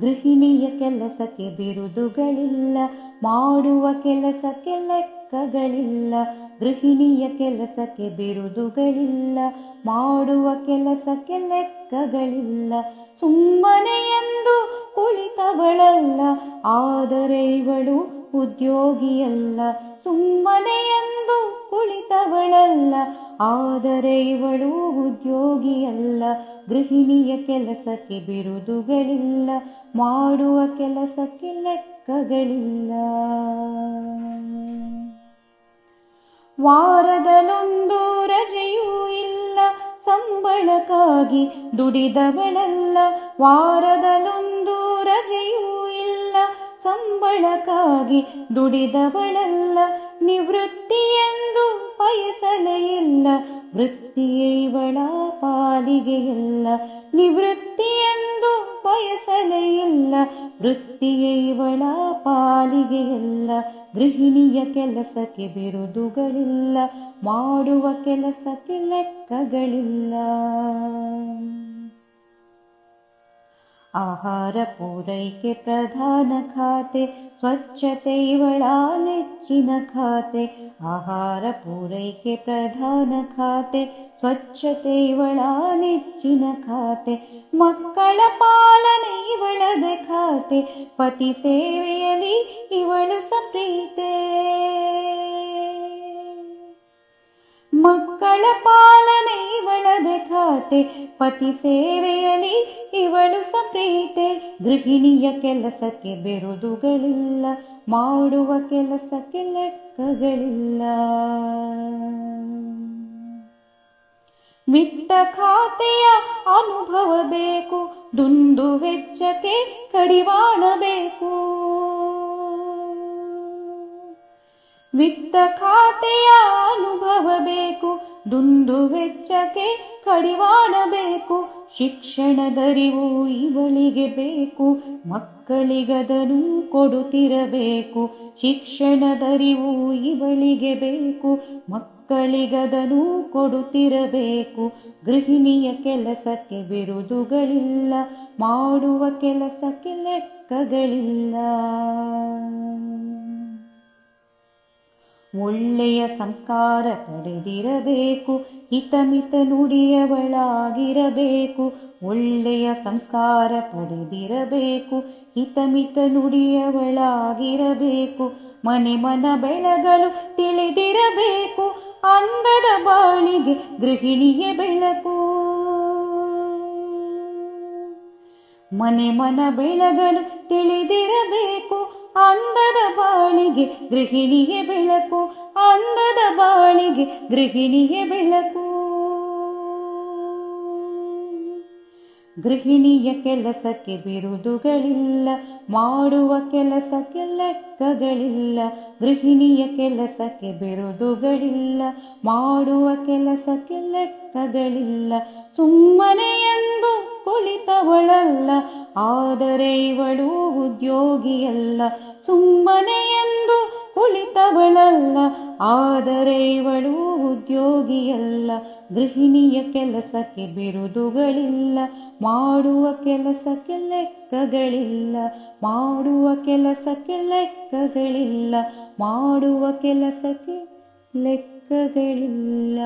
ಗೃಹಿಣಿಯ ಕೆಲಸಕ್ಕೆ ಬಿರುದುಗಳಿಲ್ಲ, ಮಾಡುವ ಕೆಲಸಕ್ಕೆ ಲೆಕ್ಕಗಳಿಲ್ಲ. ಗೃಹಿಣಿಯ ಕೆಲಸಕ್ಕೆ ಬಿರುದುಗಳಿಲ್ಲ, ಮಾಡುವ ಕೆಲಸಕ್ಕೆ ಲೆಕ್ಕಗಳಿಲ್ಲ. ಸುಮ್ಮನೆ ಎಂದು ಕುಳಿತವಳಲ್ಲ, ಆದರೆ ಇವಳು ಉದ್ಯೋಗಿಯಲ್ಲ. ಸುಮ್ಮನೆ ಎಂದು ಕುಳಿತವಳಲ್ಲ, ಆದರೆ ಇವಳು ಉದ್ಯೋಗಿಯಲ್ಲ. ಗೃಹಿಣಿಯ ಕೆಲಸಕ್ಕೆ ಬಿರುದುಗಳಿಲ್ಲ, ಮಾಡುವ ಕೆಲಸಕ್ಕೆ ಲೆಕ್ಕಗಳಿಲ್ಲ. ವಾರದಲ್ಲೊಂದು ರಜೆಯೂ ಇಲ್ಲ, ಸಂಬಳಕ್ಕಾಗಿ ದುಡಿದವಳಲ್ಲ. ವಾರದಲ್ಲೊಂದು ರಜೆಯೂ ಇಲ್ಲ, ಸಂಬಳಕ್ಕಾಗಿ ದುಡಿದವಳಲ್ಲ. ನಿವೃತ್ತಿ ಎಂದು ಬಯಸಲೇ ಇಲ್ಲ, ವೃತ್ತಿಯೇ ಇವಳ ಪಾಲಿಗೆ ಇಲ್ಲ. ನಿವೃತ್ತಿ ಎಂದು ಬಯಸಲೇ ಇಲ್ಲ, ವೃತ್ತಿಯೇ ಇವಳ ಪಾಲಿಗೆ ಇಲ್ಲ. ಗೃಹಿಣಿಯ ಕೆಲಸಕ್ಕೆ ಬಿರುದುಗಳಿಲ್ಲ, ಮಾಡುವ ಕೆಲಸಕ್ಕೆ ಲೆಕ್ಕಗಳಿಲ್ಲ. ಆಹಾರ ಪೂರೈಕೆ ಪ್ರಧಾನ ಖಾತೆ, ಸ್ವಚ್ಛತೆ ಇವಳ ನೆಚ್ಚಿನ ಖಾತೆ. ಆಹಾರ ಪೂರೈಕೆ ಪ್ರಧಾನ ಖಾತೆ, ಸ್ವಚ್ಛತೆ ಇವಳ ನೆಚ್ಚಿನ ಖಾತೆ. ಮಕ್ಕಳ ಪಾಲನೆ ಇವಳದೆ ಖಾತೆ, ಪತಿ ಸೇವೆಯಲ್ಲಿ ಇವಳು ಸಪ್ರೀತೆ. ಮಕ್ಕಳ ಪಾಲನೆ ಇವಳದೆ ಖಾತೆ, ಪತಿ ಸೇವೆಯಲ್ಲಿ ಇವಳು ಸಪ್ರೀತೆ. ಗೃಹಿಣಿಯ ಕೆಲಸಕ್ಕೆ ಬಿರುದುಗಳಿಲ್ಲ, ಮಾಡುವ ಕೆಲಸಕ್ಕೆ ಲೆಕ್ಕಗಳಿಲ್ಲ. ವಿತ್ತ ಖಾತೆಯ ಅನುಭವ ಬೇಕು, ದುಂದು ವೆಚ್ಚಕ್ಕೆ ಕಡಿವಾಣ ಬೇಕು. ವಿತ್ತ ಖಾತೆಯ ಅನುಭವ ಬೇಕು, ದುಂದು ವೆಚ್ಚಕ್ಕೆ ಕಡಿವಾಣ ಬೇಕು. ಶಿಕ್ಷಣದರಿವು ಇವಳಿಗೆ ಬೇಕು, ಮಕ್ಕಳಿಗದನ್ನು ಕೊಡುತ್ತಿರಬೇಕು. ಶಿಕ್ಷಣದರಿವು ಇವಳಿಗೆ ಬೇಕು, ಮಕ್ಕಳಿಗದನ್ನು ಕೊಡುತ್ತಿರಬೇಕು. ಗೃಹಿಣಿಯ ಕೆಲಸಕ್ಕೆ ಬಿರುದುಗಳಿಲ್ಲ, ಮಾಡುವ ಕೆಲಸಕ್ಕೆ ಲೆಕ್ಕಗಳಿಲ್ಲ. ಒಳ್ಳೆಯ ಸಂಸ್ಕಾರ ಪಡೆದಿರಬೇಕು, ಹಿತಮಿತ ನುಡಿಯವಳಾಗಿರಬೇಕು. ಒಳ್ಳೆಯ ಸಂಸ್ಕಾರ ಪಡೆದಿರಬೇಕು, ಹಿತಮಿತ ನುಡಿಯವಳಾಗಿರಬೇಕು. ಮನೆ ಮನ ಬೆಳಗಲು ತಿಳಿದಿರಬೇಕು, ಅಂದದ ಬಾಳಿಗೆ ಗೃಹಿಣಿಯ ಬೆಳಕು. ಮನೆ ಮನ ಬೆಳಗಲು ತಿಳಿದಿರಬೇಕು, ಅಂದದ ಬಾಳಿಗೆ ಗೃಹಿಣಿಯ ಬೆಳಕು. ಅಂದದ ಬಾಳಿಗೆ ಗೃಹಿಣಿಯ ಬೆಳಕು. ಗೃಹಿಣಿಯ ಕೆಲಸಕ್ಕೆ ಬಿರುದುಗಳಿಲ್ಲ, ಮಾಡುವ ಕೆಲಸಕ್ಕೆ ಲೆಕ್ಕಗಳಿಲ್ಲ. ಗೃಹಿಣಿಯ ಕೆಲಸಕ್ಕೆ ಬಿರುದುಗಳಿಲ್ಲ, ಮಾಡುವ ಕೆಲಸಕ್ಕೆ ಲೆಕ್ಕಗಳಿಲ್ಲ. ಸುಮ್ಮನೆ ಎಂದು ಕುಳಿತವಳಲ್ಲ, ಆದರೆ ಇವಳು ಉದ್ಯೋಗಿಯಲ್ಲ. ಸುಮ್ಮನೆ ಎಂದು ಕುಳಿತವಳಲ್ಲ, ಆದರೆ ಇವಳು ಉದ್ಯೋಗಿಯಲ್ಲ. ಗೃಹಿಣಿಯ ಕೆಲಸಕ್ಕೆ ಬಿರುದುಗಳಿಲ್ಲ, ಮಾಡುವ ಕೆಲಸಕ್ಕೆ ಲೆಕ್ಕಗಳಿಲ್ಲ. ಮಾಡುವ ಕೆಲಸಕ್ಕೆ ಲೆಕ್ಕಗಳಿಲ್ಲ, ಮಾಡುವ ಕೆಲಸಕ್ಕೆ ಲೆಕ್ಕಗಳಿಲ್ಲ.